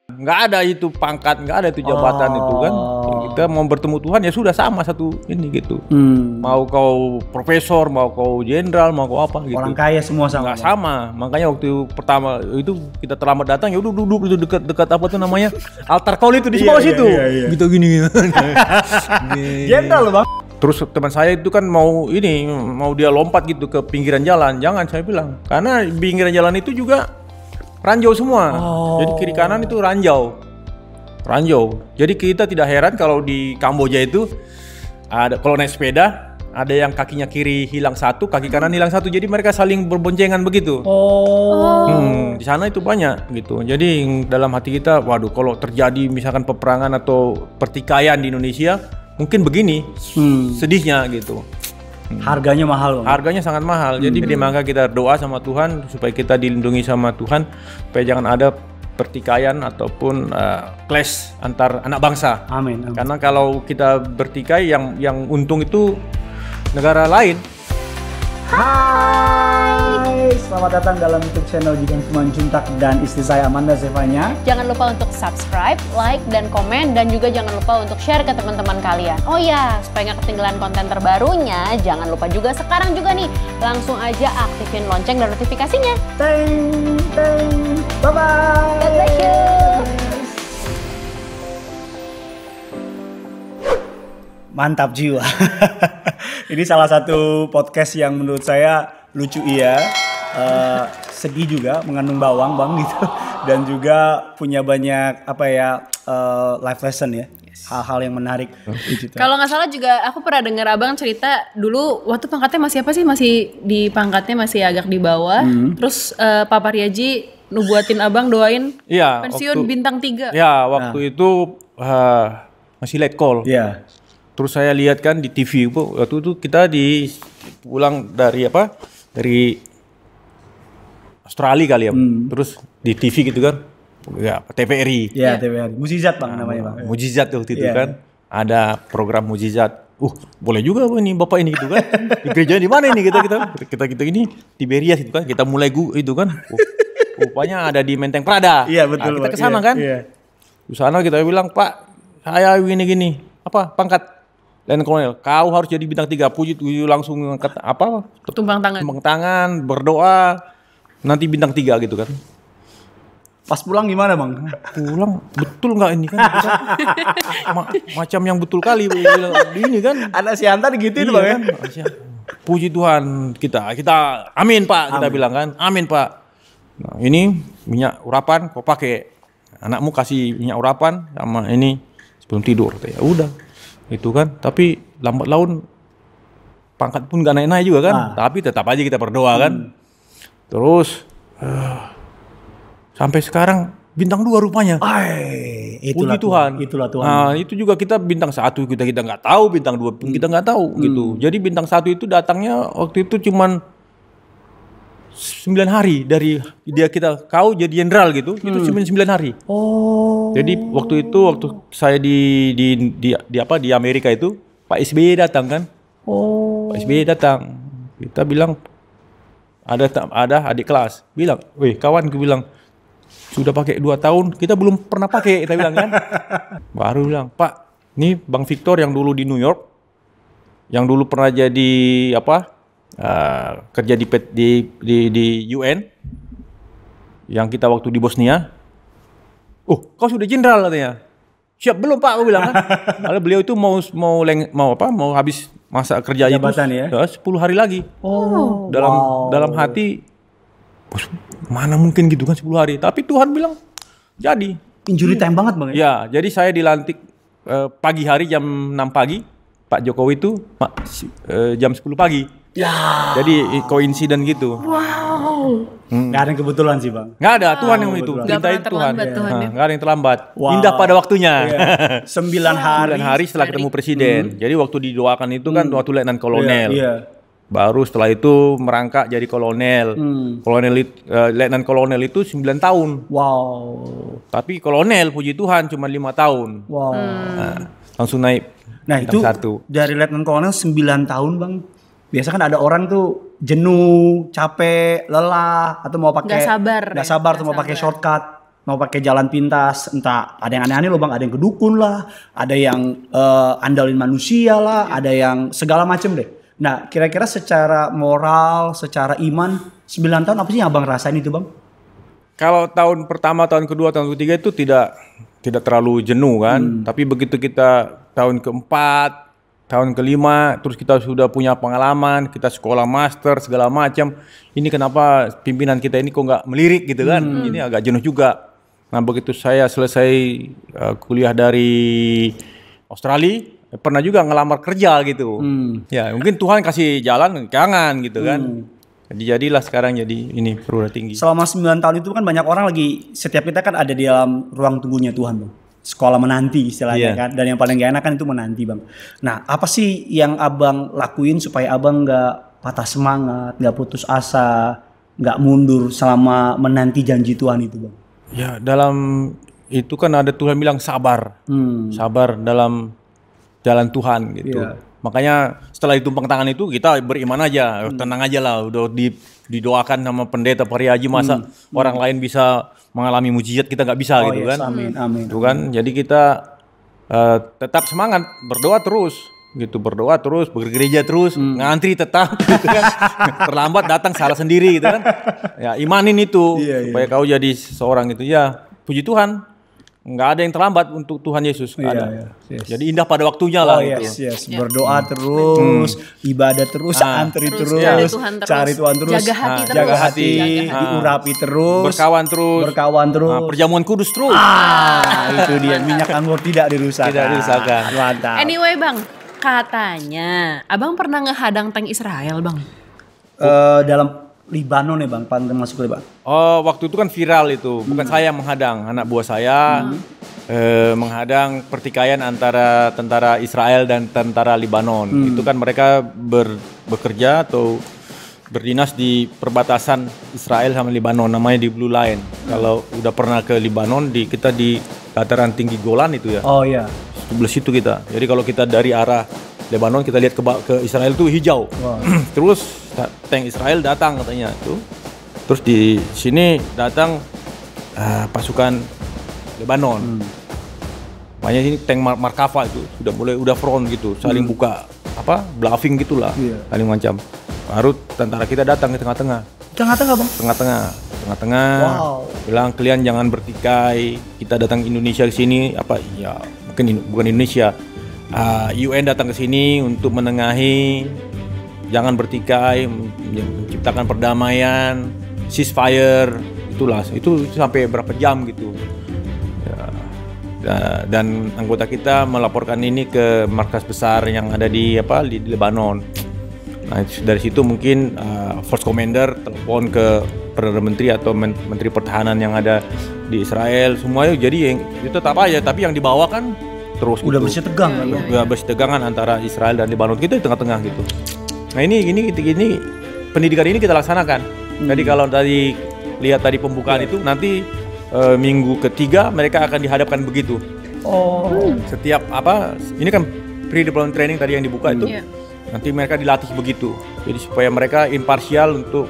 Nggak ada itu pangkat, nggak ada itu jabatan itu kan. Kita mau bertemu Tuhan ya sudah sama satu ini gitu. Mau kau profesor, mau kau jenderal, mau kau apa gitu. Orang kaya semua sama. Nggak sama. Makanya waktu pertama itu kita terlambat datang ya udah duduk itu dekat apa tuh namanya altar call itu di bawah situ. Gitu gini. Jenderal Bang. Terus teman saya itu kan mau dia lompat gitu ke pinggiran jalan. Jangan, saya bilang. Karena pinggiran jalan itu juga ranjau semua. Jadi kiri kanan itu ranjau. Jadi kita tidak heran kalau di Kamboja itu ada kalau naik sepeda ada yang kakinya kiri hilang satu, kaki kanan hilang satu. Jadi mereka saling berboncengan begitu. Di sana itu banyak gitu. Jadi dalam hati kita, waduh kalau terjadi misalkan peperangan atau pertikaian di Indonesia, mungkin begini sedihnya gitu. Harganya mahal Bang. Harganya sangat mahal. Jadi maka kita doa sama Tuhan supaya kita dilindungi sama Tuhan, supaya jangan ada pertikaian ataupun clash antar anak bangsa. Amin. Karena kalau kita bertikai yang untung itu negara lain. Hai, selamat datang dalam YouTube channel Jikan Kuman Juntak dan istri saya Amanda Zevanya. Jangan lupa untuk subscribe, like, dan komen, dan juga jangan lupa untuk share ke teman-teman kalian. Oh ya, supaya nggak ketinggalan konten terbarunya, jangan lupa juga sekarang juga nih, langsung aja aktifin lonceng dan notifikasinya. Teng, bye bye. God bless you. Mantap jiwa. Ini salah satu podcast yang menurut saya lucu sedih juga, mengandung bawang Bang gitu, dan juga punya banyak life lesson ya, hal-hal yang menarik. Kalau nggak salah juga aku pernah dengar abang cerita dulu waktu pangkatnya masih apa sih, masih di pangkatnya masih agak di bawah, terus Pak Paryaji nubuatin abang doain pensiun bintang 3. Ya waktu itu masih letkol. Iya. Terus saya lihat kan di TV waktu itu kita pulang dari Australia kali ya, terus di TV gitu kan, ya TVRI. Iya TVRI. Mujizat Bang namanya Bang. Mujizat waktu itu kan, ada program Mujizat. Boleh juga ini bapak ini gitu kan. Di gereja di mana ini kita ini Tiberias gitu kan. Kita mulai itu kan. Rupanya ada di Menteng Prada. Iya betul. Kita kesana kan. Iya. Di sana kita bilang, Pak, saya gini. Apa pangkat? Lieutenant Kolonel, kau harus jadi bintang 3. Puji langsung ngangkat tumpang tangan, berdoa, nanti bintang 3 gitu kan. Pas pulang gimana Bang? Pulang betul nggak ini kan? Macam yang betul kali ini kan. Anak Sianta digituin Bang ya. Puji Tuhan kita amin Pak, kita bilang kan, amin Pak. Nah, ini minyak urapan kau pakai, anakmu kasih minyak urapan sama ini sebelum tidur. Ya udah. Itu kan, tapi lambat laun pangkat pun gak naik-naik juga kan, tapi tetap aja kita berdoa kan. Terus sampai sekarang bintang 2 rupanya. Itulah Tuhan. Itulah Tuhan. Nah itu juga kita bintang 1 kita nggak tahu, bintang 2 pun kita nggak tahu gitu. Jadi bintang 1 itu datangnya waktu itu cuman 9 hari dari kau jadi jenderal gitu, itu cuma 9 hari. Jadi waktu saya di Amerika itu Pak SBY datang kan. Pak SBY datang. Kita bilang ada adik kelas bilang, "Weh, kawan," gue bilang, "sudah pakai 2 tahun, kita belum pernah pakai," kita bilang kan. Baru bilang, "Pak, ini Bang Victor yang dulu di New York, yang dulu pernah jadi kerja di UN, yang kita waktu di Bosnia. Kau sudah jenderal," katanya. "Siap belum Pak," aku bilang kan. Karena beliau itu mau habis masa kerja jabatan itu ya? 10 hari lagi. Dalam hati, mana mungkin gitu kan 10 hari. Tapi Tuhan bilang jadi. Injury time banget Bang ya? Ya, jadi saya dilantik pagi hari jam 6 pagi. Pak Jokowi itu jam 10 pagi. Ya. Jadi koinsiden gitu. Wow. Nggak ada yang kebetulan sih Bang. Nggak ada, Tuhan yang itu. Nggak pernah terlambat Tuhan ya. Nggak ada yang terlambat. Indah pada waktunya. 9 hari setelah ketemu presiden. Jadi waktu didoakan itu kan waktu Letnan Kolonel. Iya. Baru setelah itu merangkak jadi kolonel. Letnan Kolonel itu 9 tahun. Wow. Tapi kolonel puji Tuhan cuma 5 tahun. Wow. Langsung naik. Nah itu 1. dari Letnan Kolonel 9 tahun Bang. Biasa kan ada orang tuh jenuh, capek, lelah, atau mau pakai nggak sabar atau mau pakai shortcut. mau pakai jalan pintas, entah ada yang aneh-aneh loh Bang, ada yang kedukun lah, ada yang andalin manusia lah, ada yang segala macem deh. Nah, kira-kira secara moral, secara iman, 9 tahun apa sih yang Abang rasain itu Bang? Kalau tahun pertama, tahun kedua, tahun ketiga itu tidak terlalu jenuh kan. Tapi begitu kita tahun keempat, tahun kelima, terus kita sudah punya pengalaman, kita sekolah master segala macam. Ini kenapa pimpinan kita ini kok nggak melirik gitu kan? Ini agak jenuh juga. Nah begitu saya selesai kuliah dari Australia, pernah juga ngelamar kerja gitu. Ya mungkin Tuhan kasih jalan, jangan gitu kan. Jadilah sekarang jadi ini perwira tinggi. Selama 9 tahun itu kan banyak orang lagi, setiap kita kan ada di dalam ruang tunggunya Tuhan Bang. Sekolah menanti istilahnya kan. Dan yang paling gak enak kan itu menanti Bang. Nah apa sih yang Abang lakuin supaya Abang gak patah semangat, gak putus asa, gak mundur selama menanti janji Tuhan itu Bang? Ya dalam itu kan ada Tuhan bilang sabar. Sabar dalam jalan Tuhan gitu. Makanya setelah ditumpang tangan itu kita beriman aja, tenang aja lah, udah didoakan sama pendeta Pak Haji, masa orang lain bisa mengalami mujizat kita nggak bisa gitu kan? Amin, amin. Itu kan, jadi kita tetap semangat, berdoa terus, gitu, berdoa terus, bergereja terus, ngantri tetap, gitu kan? Terlambat datang salah sendiri gitu kan? Ya imanin itu supaya kau jadi seorang itu ya, puji Tuhan. Nggak ada yang terlambat untuk Tuhan Yesus. Jadi indah pada waktunya lah. Berdoa terus, ibadah terus, antri terus, cari Tuhan terus, jaga hati, diurapi terus, berkawan terus, perjamuan kudus terus. Itu dia, minyak anggur tidak dirusakkan. Mantap. Anyway Bang, katanya Abang pernah ngehadang tank Israel Bang? Dalam Libanon ya Bang, pantai masuk Libanon. Oh, waktu itu kan viral itu. Bukan saya yang menghadang, anak buah saya menghadang pertikaian antara tentara Israel dan tentara Libanon. Itu kan mereka bekerja atau berdinas di perbatasan Israel sama Libanon, namanya di Blue Line. Kalau udah pernah ke Libanon, kita di dataran tinggi Golan itu ya. Oh iya. Sebelah situ kita. Jadi kalau kita dari arah Lebanon kita lihat ke Israel itu hijau. Terus tank Israel datang katanya tuh. Terus di sini datang pasukan Lebanon. Makanya ini tank Markava itu udah front gitu, saling buka bluffing gitulah, saling macam. Baru tentara kita datang ke tengah-tengah. Tengah-tengah Bang? Tengah-tengah. Bilang kalian jangan bertikai. Kita datang Indonesia ke sini ya mungkin bukan Indonesia. UN datang ke sini untuk menengahi, jangan bertikai, menciptakan perdamaian, ceasefire, itu sampai berapa jam gitu. Dan anggota kita melaporkan ini ke markas besar yang ada di Lebanon. Nah dari situ mungkin Force Commander telepon ke Perdana Menteri atau Menteri Pertahanan yang ada di Israel semuanya. Jadi itu tetap aja, tapi yang dibawa kan terus udah gitu. bersih tegang kan? Udah bersih tegangan antara Israel dan Lebanon, kita di tengah-tengah gitu. Nah ini pendidikan ini kita laksanakan. Jadi kalau tadi lihat tadi pembukaan itu nanti minggu ketiga mereka akan dihadapkan begitu. Setiap ini kan pre-deployment training tadi yang dibuka itu. Nanti mereka dilatih begitu. Jadi supaya mereka imparsial untuk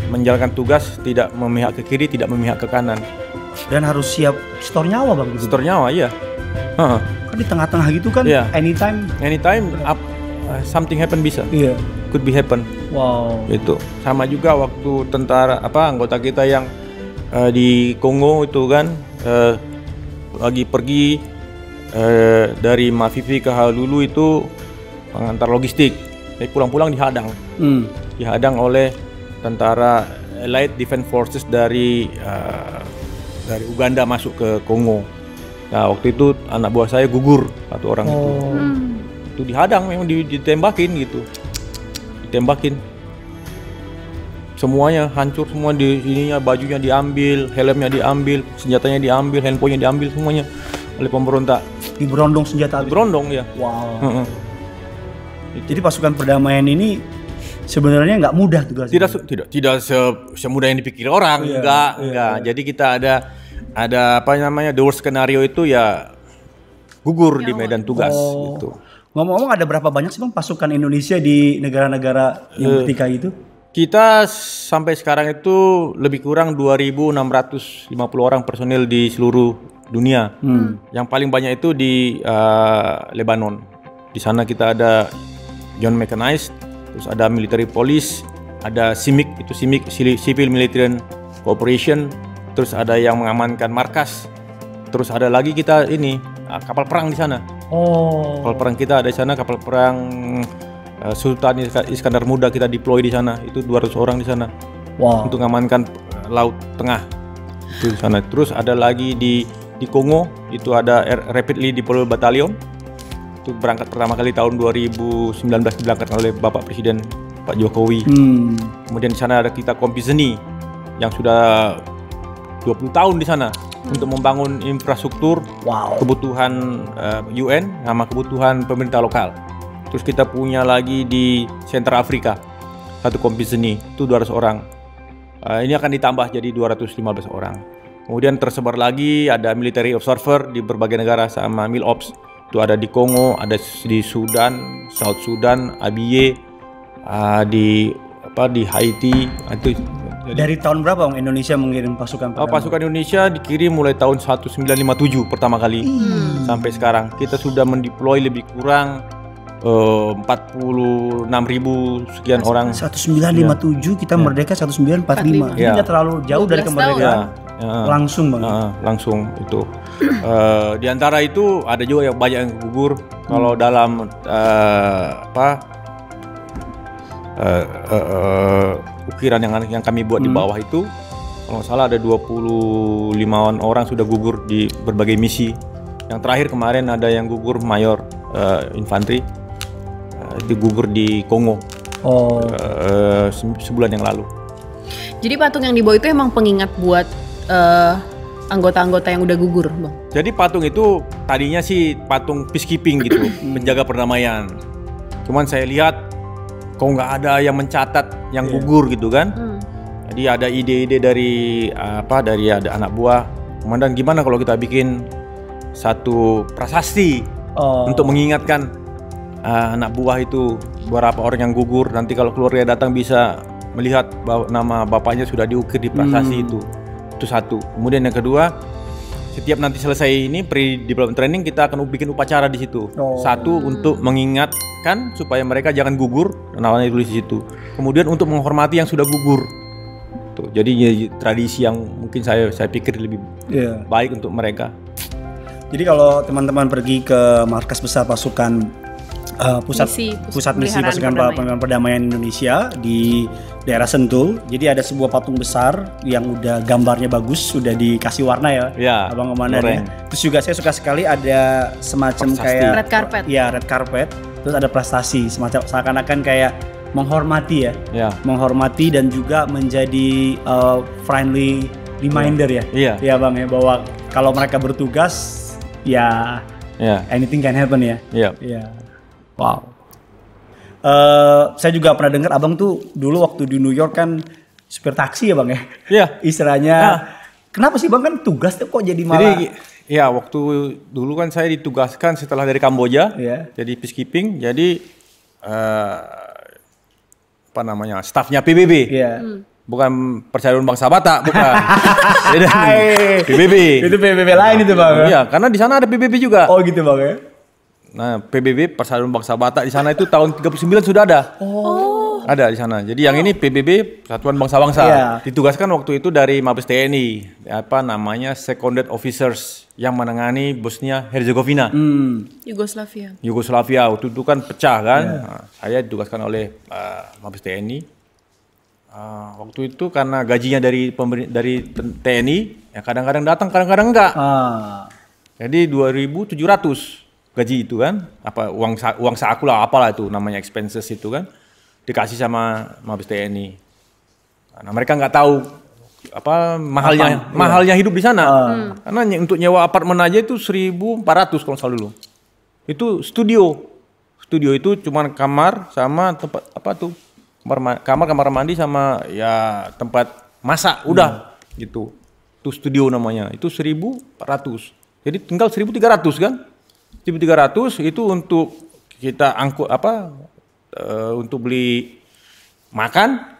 menjalankan tugas, tidak memihak ke kiri, tidak memihak ke kanan. Dan harus siap setor nyawa Bang gitu. Setor nyawa iya. Kan di tengah-tengah gitu kan anytime something happen bisa. Could be happen. Wow. Itu sama juga waktu tentara anggota kita yang di Kongo itu kan lagi pergi dari Mafifi ke Halulu itu pengantar logistik. Tapi pulang-pulang dihadang. Dihadang oleh tentara Allied Defense Forces dari Uganda masuk ke Kongo. Nah waktu itu anak buah saya gugur satu orang itu dihadang, memang ditembakin gitu, semuanya hancur semua, bajunya diambil, helmnya diambil, senjatanya diambil, handphonenya diambil semuanya oleh pemberontak. Diberondong senjata. Berondong ya. Wow. Jadi pasukan perdamaian ini sebenarnya nggak mudah tugasnya. Tidak semudah yang dipikir orang. Enggak. Jadi kita ada the worst skenario itu ya gugur di medan tugas gitu. Ngomong-ngomong ada berapa banyak sih Bang pasukan Indonesia di negara-negara yang bertikai itu? Kita sampai sekarang itu lebih kurang 2.650 orang personil di seluruh dunia. Yang paling banyak itu di Lebanon. Di sana kita ada Joint Mechanized, terus ada Military Police, ada CIMIC, itu CIMIC Civil Military Cooperation, terus ada yang mengamankan markas, terus ada lagi kita ini kapal perang di sana. Kapal perang kita ada di sana, kapal perang Sultan Iskandar Muda kita deploy di sana, itu 200 orang di sana. Untuk mengamankan Laut Tengah itu di sana. Terus ada lagi di Kongo itu ada Rapidly Deployed Battalion, itu berangkat pertama kali tahun 2019 diberangkatkan oleh Bapak Presiden Pak Jokowi. Kemudian di sana ada kita Kompiseni yang sudah 20 tahun di sana untuk membangun infrastruktur kebutuhan UN sama kebutuhan pemerintah lokal. Terus kita punya lagi di Central Afrika satu Kompiseni itu 200 orang. Ini akan ditambah jadi 215 orang. Kemudian tersebar lagi ada military observer di berbagai negara sama MILOPS. Itu ada di Kongo, ada di Sudan, South Sudan, Abyei, di Haiti. Itu dari tahun berapa Bang Indonesia mengirim pasukan? Pasukan Indonesia dikirim mulai tahun 1957 pertama kali sampai sekarang. Kita sudah mendeploy lebih kurang 46.000 sekian orang. 1957 kita merdeka 1945. Ini nggak terlalu jauh dari kemerdekaan. Langsung Bang. Langsung itu. Di antara itu ada juga yang banyak yang gugur. Kalau dalam ukiran yang kami buat di bawah itu, kalau nggak salah ada 25-an orang sudah gugur di berbagai misi. Yang terakhir kemarin ada yang gugur mayor infanteri, gugur di Kongo sebulan yang lalu. Jadi patung yang dibawa itu emang pengingat buat anggota-anggota yang udah gugur, Bang? Jadi patung itu tadinya sih patung peacekeeping gitu, menjaga perdamaian. Cuman saya lihat kok nggak ada yang mencatat yang gugur gitu kan. Jadi ada ide-ide dari ada anak buah komandan, gimana kalau kita bikin satu prasasti untuk mengingatkan anak buah itu beberapa orang yang gugur, nanti kalau keluarga datang bisa melihat bahwa nama bapaknya sudah diukir di prasasti itu satu. Kemudian yang kedua, setiap nanti selesai ini pre-development training kita akan bikin upacara di situ. Satu untuk mengingatkan supaya mereka jangan gugur, namanya tulis di situ. Kemudian untuk menghormati yang sudah gugur. Tuh, jadi tradisi yang mungkin saya pikir lebih baik untuk mereka. Jadi kalau teman-teman pergi ke markas besar pasukan pusat misi pasukan perdamaian Indonesia di daerah Sentul, jadi ada sebuah patung besar yang udah gambarnya bagus, sudah dikasih warna ya, Abang Komandan. Terus juga saya suka sekali ada semacam kayak red carpet. Ya, red carpet. Terus ada prestasi, semacam seakan-akan kayak menghormati menghormati dan juga menjadi friendly reminder ya Bang ya, bahwa kalau mereka bertugas anything can happen ya. Wow. Saya juga pernah dengar Abang tuh dulu waktu di New York kan supir taksi ya Bang ya. Istilahnya. Kenapa sih Bang, kan tugas tuh kok jadi malah? Jadi waktu dulu kan saya ditugaskan setelah dari Kamboja, jadi peacekeeping, jadi stafnya PBB. Bukan Persatuan Bangsa Batak, bukan. PBB. Itu PBB lain itu Bang. Iya, karena di sana ada PBB juga. Oh gitu Bang ya. Nah, PBB Persatuan Bangsa Batak di sana itu tahun 39 sudah ada. Ada di sana. Jadi yang ini PBB Persatuan Bangsa-Bangsa. Ditugaskan waktu itu dari Mabes TNI, Seconded Officers yang menangani Bosnia Herzegovina. Yugoslavia waktu itu kan pecah kan. Nah, saya ditugaskan oleh Mabes TNI. Waktu itu karena gajinya dari TNI, ya kadang-kadang datang, kadang-kadang enggak. Jadi 2.700 gaji itu kan, uang saku lah, apalah itu namanya, expenses itu kan, dikasih sama Mabes TNI. Nah, mereka nggak tahu mahalnya hidup di sana. Karena untuk nyewa apartemen aja itu 1.400 kalau salah dulu. Itu studio itu cuma kamar sama tempat kamar mandi sama tempat masak, udah gitu. Itu studio namanya. Itu 1.400. Jadi tinggal 1.300 kan? 1.300 itu untuk kita angkut untuk beli makan,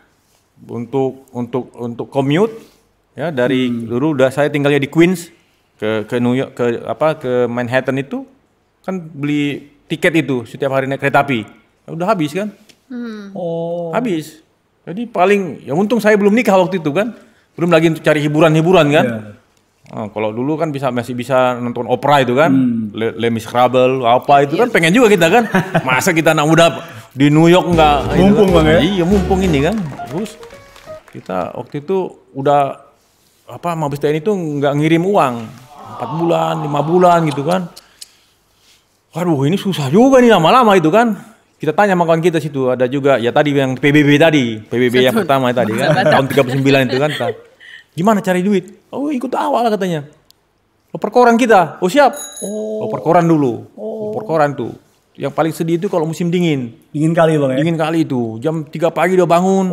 untuk commute ya dari dulu udah saya tinggalnya di Queens ke New York ke Manhattan itu kan beli tiket itu setiap hari naik kereta api. Udah habis kan? Habis. Jadi paling ya untung saya belum nikah waktu itu kan. Belum lagi untuk cari hiburan-hiburan kan. Nah, kalau dulu kan masih bisa nonton opera itu kan, Les Miserables apa itu kan pengen juga kita kan. Masa kita anak muda di New York enggak mumpung kan? Bang ya? Iya mumpung ini kan. Terus kita waktu itu udah Mabes TNI itu nggak ngirim uang 4 bulan, 5 bulan gitu kan. Waduh ini susah juga nih lama-lama itu kan. Kita tanya sama kawan kita situ ada juga ya tadi yang PBB yang pertama tadi kan tahun 39 itu kan. Gimana cari duit? Oh ikut awal katanya. Loper koran kita. Oh siap. Loper koran dulu. Loper koran tuh. Yang paling sedih itu kalau musim dingin. Dingin kali Bang ya? Dingin kali itu. Jam 3 pagi udah bangun.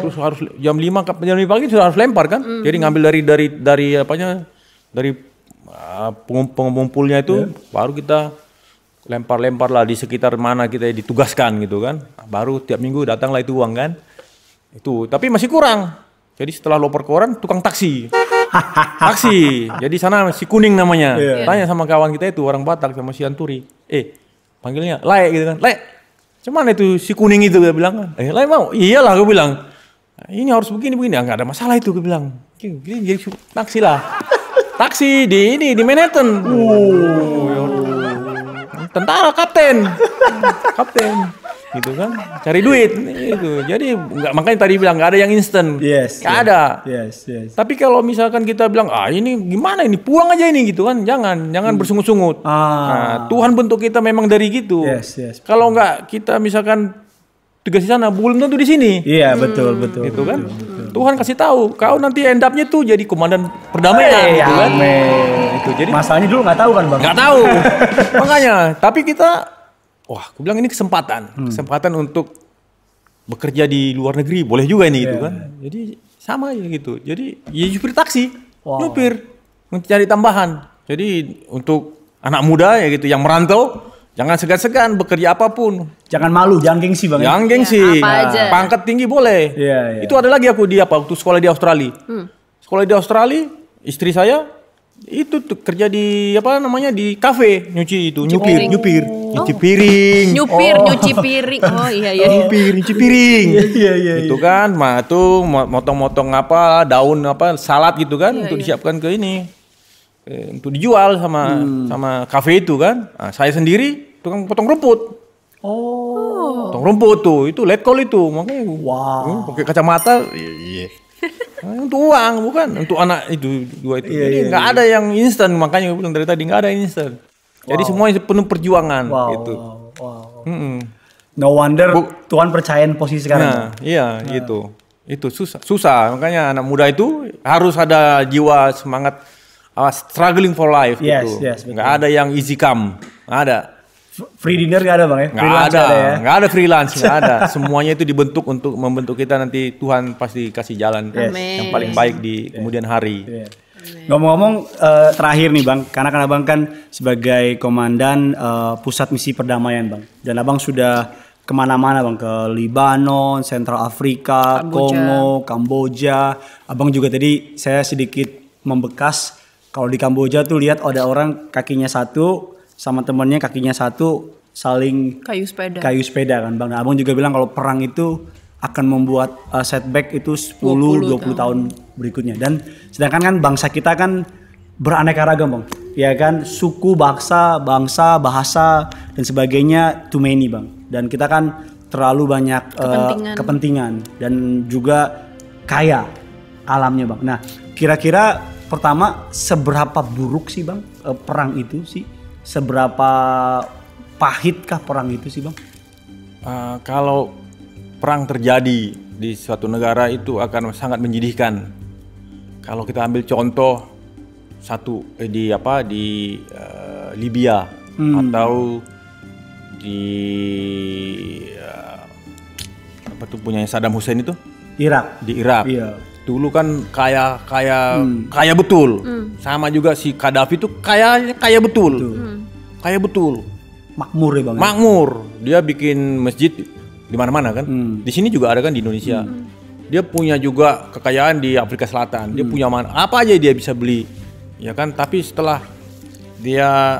Terus harus jam 5 pagi sudah harus lempar kan. Jadi ngambil dari pengumpulnya itu baru kita lempar lah di sekitar mana kita ditugaskan gitu kan. Baru tiap minggu datanglah itu uang kan. Itu tapi masih kurang. Jadi setelah loper koran tukang taksi. Jadi sana si Kuning namanya. Tanya sama kawan kita itu orang Batak sama si Anturi. Panggilnya Lae gitu kan. Lae. Cuman itu si Kuning itu dia bilang. Lae mau? Iyalah gue bilang. Ini harus begini. Enggak ada masalah itu gue bilang. Jadi taksi lah. Taksi di Manhattan. Tentara kapten. Gitu kan, cari duit itu. Jadi makanya tadi bilang nggak ada yang instan, nggak ada. Tapi kalau misalkan kita bilang ini gimana ini pulang aja ini gitu kan, jangan bersungut-sungut. Nah, Tuhan bentuk kita memang dari gitu. Kalau nggak kita misalkan tugas di sana belum tentu di sini. Iya betul. Gitu kan. Betul. Tuhan kasih tahu, kau nanti end up-nya tuh jadi komandan perdamaian. Gitu kan. Itu jadi masalahnya dulu nggak tahu kan Bang? Nggak tahu. Makanya, tapi kita aku bilang ini kesempatan untuk bekerja di luar negeri, boleh juga ini gitu kan. Jadi sama aja gitu. Jadi ya supir taksi, nyupir, mencari tambahan. Jadi untuk anak muda ya gitu yang merantau, jangan segan-segan bekerja apapun. Jangan malu, jangan gengsi Bang. Jangan gengsi. Pangkat tinggi boleh. Itu ada lagi aku waktu sekolah di Australia. Sekolah di Australia, istri saya itu tuh kerja di di kafe nyuci piring. Nyuci piring. Nyuci piring. Itu kan, motong-motong daun salad gitu kan untuk disiapkan ke ini. Untuk dijual sama kafe itu kan. Nah, saya sendiri tukang potong rumput. Potong rumput tuh, itu let call itu. Makanya pakai kacamata. Untuk uang bukan untuk anak itu dua itu. Jadi nggak ada yang instan, makanya gue bilang dari tadi nggak ada yang instan. Jadi semuanya penuh perjuangan gitu. No wonder Tuhan percayain posisi sekarang. Gitu. Itu susah. Makanya anak muda itu harus ada jiwa semangat struggling for life gitu. Nggak ada yang easy come, nggak ada. Free dinner nggak ada Bang ya? Nggak ada freelance, nggak ada. Semuanya itu dibentuk untuk membentuk kita nanti Tuhan pasti kasih jalan yang paling baik di kemudian hari. Ngomong-ngomong terakhir nih Bang, karena kan Abang kan sebagai komandan pusat misi perdamaian Bang, dan Abang sudah kemana-mana Bang, ke Libanon, Central Afrika, Kongo, Kamboja. Abang juga tadi saya sedikit membekas kalau di Kamboja tuh lihat ada orang kakinya satu sama temannya kakinya satu saling kayu sepeda kan Bang. Nah, Abang juga bilang kalau perang itu akan membuat setback itu 10-20 tahun berikutnya. Dan sedangkan kan bangsa kita kan beraneka ragam Bang. Ya kan, suku, bangsa, bahasa dan sebagainya too many Bang. Dan kita kan terlalu banyak kepentingan dan juga kaya alamnya Bang. Nah, kira-kira pertama seberapa buruk sih Bang perang itu sih? Seberapa pahitkah perang itu sih Bang? Kalau perang terjadi di suatu negara itu akan sangat menyedihkan. Kalau kita ambil contoh di Libya atau di punya Saddam Hussein itu? Irak. Di Irak. Iya. Dulu kan kaya betul. Sama juga si Gaddafi itu kaya betul. Kaya betul. Makmur ya Bang. Makmur. Dia bikin masjid di mana-mana kan. Di sini juga ada kan di Indonesia. dia punya juga kekayaan di Afrika Selatan, dia punya apa aja dia bisa beli, ya kan? Tapi setelah dia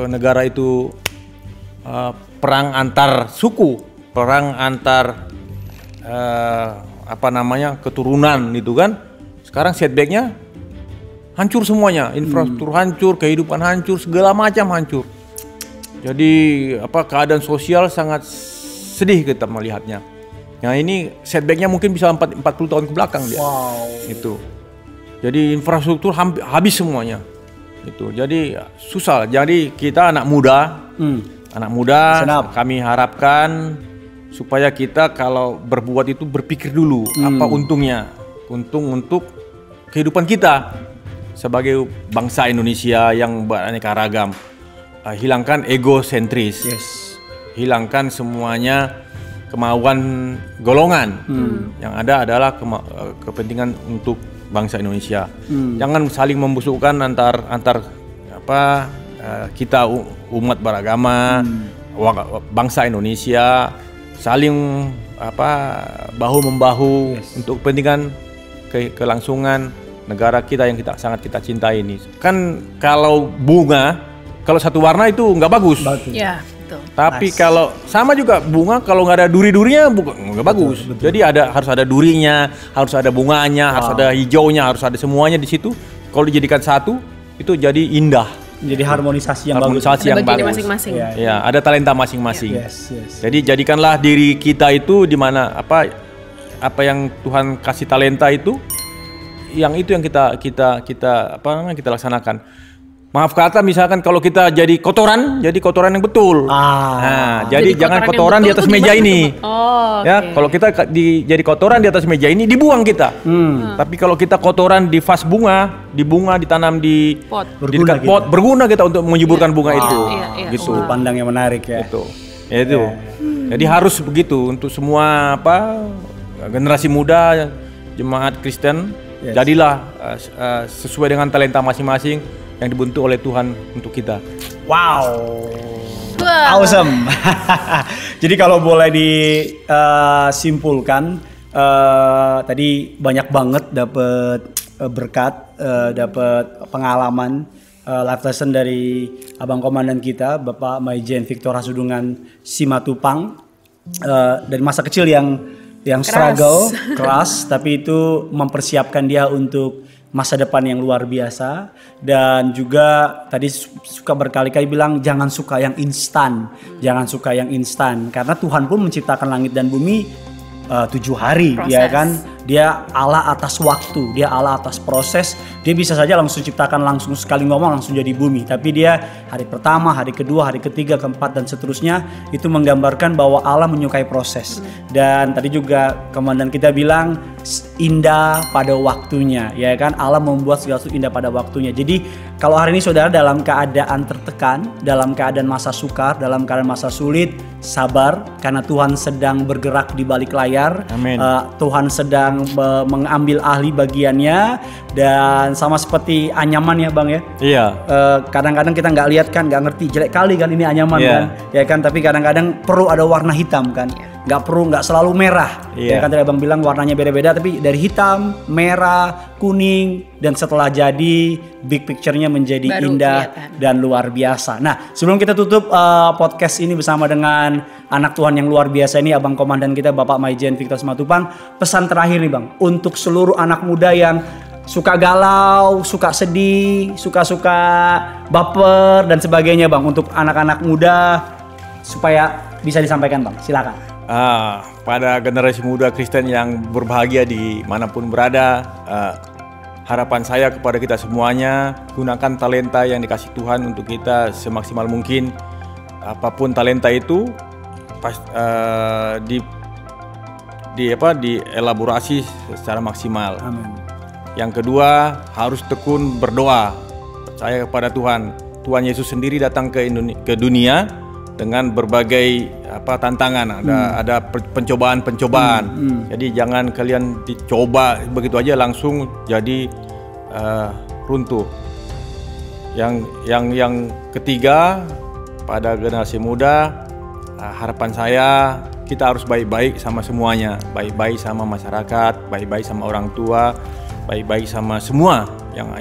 negara itu perang antar suku, perang antar keturunan itu kan, sekarang setbacknya hancur semuanya, infrastruktur hancur, kehidupan hancur, segala macam hancur. Jadi keadaan sosial sangat sedih kita melihatnya. Nah ini setbacknya mungkin bisa 40 tahun ke belakang dia. Wow. Itu. Jadi infrastruktur habis semuanya. Itu. Jadi susah. Jadi kita anak muda, Senap. kami harapkan supaya kita kalau berbuat itu berpikir dulu apa untungnya, untung untuk kehidupan kita sebagai bangsa Indonesia yang beraneka ragam. Hilangkan egosentris, hilangkan semuanya kemauan golongan. Yang ada adalah kepentingan untuk bangsa Indonesia. Jangan saling membusukkan antar kita umat beragama, bangsa Indonesia saling bahu membahu untuk kepentingan kelangsungan negara kita yang sangat kita cintai ini. Kan kalau bunga, kalau satu warna itu nggak bagus. Ya. Tapi kalau sama juga bunga, kalau nggak ada duri-durinya nggak bagus. Betul. Jadi harus ada durinya, harus ada bunganya, harus ada hijaunya, harus ada semuanya di situ. Kalau dijadikan satu, itu jadi indah. Jadi harmonisasi yang bagus. Ada bagiannya masing-masing. Ya, ada talenta masing-masing. Yes. Jadi jadikanlah diri kita itu di mana apa yang Tuhan kasih talenta itu, yang kita laksanakan. Maaf kata, misalkan kalau kita jadi kotoran yang betul. Jadi jangan kotoran di atas meja ini. Ya, kalau kita jadi kotoran di atas meja ini dibuang kita. Tapi kalau kita kotoran di vas bunga, ditanam di pot, dekat pot, berguna kita untuk menyuburkan bunga itu. Gitu. Sudut pandang yang menarik ya. Itu. Jadi harus begitu untuk semua generasi muda, jemaat Kristen, jadilah sesuai dengan talenta masing-masing yang dibentuk oleh Tuhan untuk kita. Wow. Awesome. Jadi kalau boleh disimpulkan, tadi banyak banget dapat berkat, dapat pengalaman, life lesson dari Abang Komandan kita, Bapak Maijen Victor Hasudungan Simatupang, dari masa kecil yang struggle, keras, tapi itu mempersiapkan dia untuk masa depan yang luar biasa. Dan juga tadi suka berkali-kali bilang jangan suka yang instan, karena Tuhan pun menciptakan langit dan bumi 7 hari. Proses. Ya kan, dia Allah atas waktu, dia Allah atas proses. Dia bisa saja langsung ciptakan, langsung sekali ngomong langsung jadi bumi, tapi dia hari pertama, hari kedua, hari ketiga, keempat dan seterusnya, itu menggambarkan bahwa Allah menyukai proses. Dan tadi juga komandan kita bilang indah pada waktunya, ya kan, Allah membuat segala sesuatu indah pada waktunya. Jadi kalau hari ini saudara dalam keadaan tertekan, dalam keadaan masa sukar, dalam keadaan masa sulit, sabar, karena Tuhan sedang bergerak di balik layar. Amin. Tuhan sedang mengambil ahli bagiannya. Dan sama seperti anyaman ya Bang ya. Iya. Kadang-kadang kita nggak lihat kan, nggak ngerti, jelek kali kan ini anyaman kan, ya kan. Tapi kadang-kadang perlu ada warna hitam kan. Nggak selalu merah. Ya kan, tadi Abang bilang warnanya beda-beda, tapi dari hitam, merah, kuning, dan setelah jadi big picture-nya menjadi baru indah kelihatan dan luar biasa. Nah, sebelum kita tutup podcast ini bersama dengan anak Tuhan yang luar biasa ini, Abang Komandan kita Bapak Maijen Victor Simatupang, pesan terakhir nih Bang untuk seluruh anak muda yang suka galau, suka sedih, suka baper dan sebagainya Bang, untuk anak-anak muda supaya bisa disampaikan Bang, silakan. Pada generasi muda Kristen yang berbahagia di manapun berada, harapan saya kepada kita semuanya, gunakan talenta yang dikasih Tuhan untuk kita semaksimal mungkin. Apapun talenta itu dielaborasi secara maksimal. Amin. Yang kedua, harus tekun berdoa, percaya kepada Tuhan. Tuhan Yesus sendiri datang ke dunia dengan berbagai tantangan, ada pencobaan-pencobaan. Jadi jangan kalian dicoba begitu aja langsung jadi runtuh. Yang ketiga, pada generasi muda, harapan saya kita harus baik-baik sama semuanya, baik-baik sama masyarakat, baik-baik sama orang tua, baik-baik sama semua yang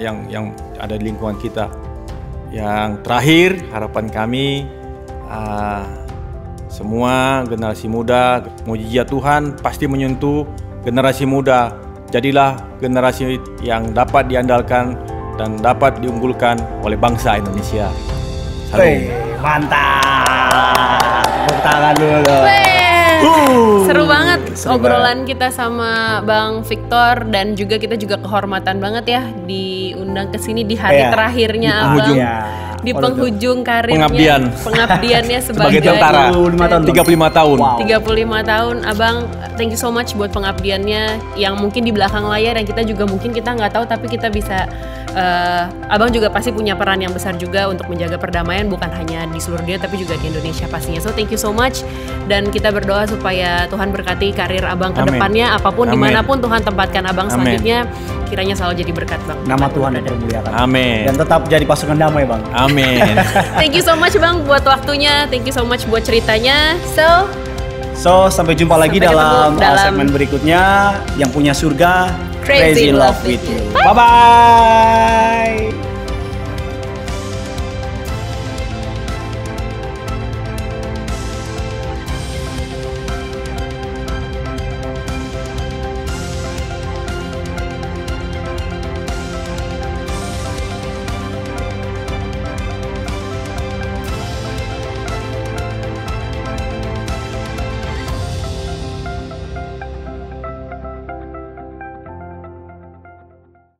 ada di lingkungan kita. Yang terakhir, harapan kami semua generasi muda, mujizat Tuhan pasti menyentuh generasi muda. Jadilah generasi yang dapat diandalkan dan dapat diunggulkan oleh bangsa Indonesia. Salam. Mantap. Tepuk tangan dulu. Seru banget seru obrolan kita sama Bang Victor, dan juga kita juga kehormatan banget ya diundang ke sini di hari terakhirnya Abang. Di penghujung karirnya, pengabdiannya sebagai tentara 35 tahun. Wow. 35 tahun Abang, thank you so much buat pengabdiannya yang mungkin di belakang layar yang kita juga mungkin kita nggak tahu, tapi kita bisa Abang juga pasti punya peran yang besar juga untuk menjaga perdamaian bukan hanya di seluruh dunia tapi juga di Indonesia pastinya. So thank you so much, dan kita berdoa supaya Tuhan berkati karir Abang ke depannya, apapun dimanapun Tuhan tempatkan Abang selanjutnya, kiranya selalu jadi berkat Bang. Nama Tuhan dipermuliakan. Amin. Dan tetap jadi pasukan damai Bang. Amin. Thank you so much Bang buat waktunya, thank you so much buat ceritanya. So sampai jumpa lagi dalam segmen berikutnya yang punya surga. Crazy in love with you. Bye bye.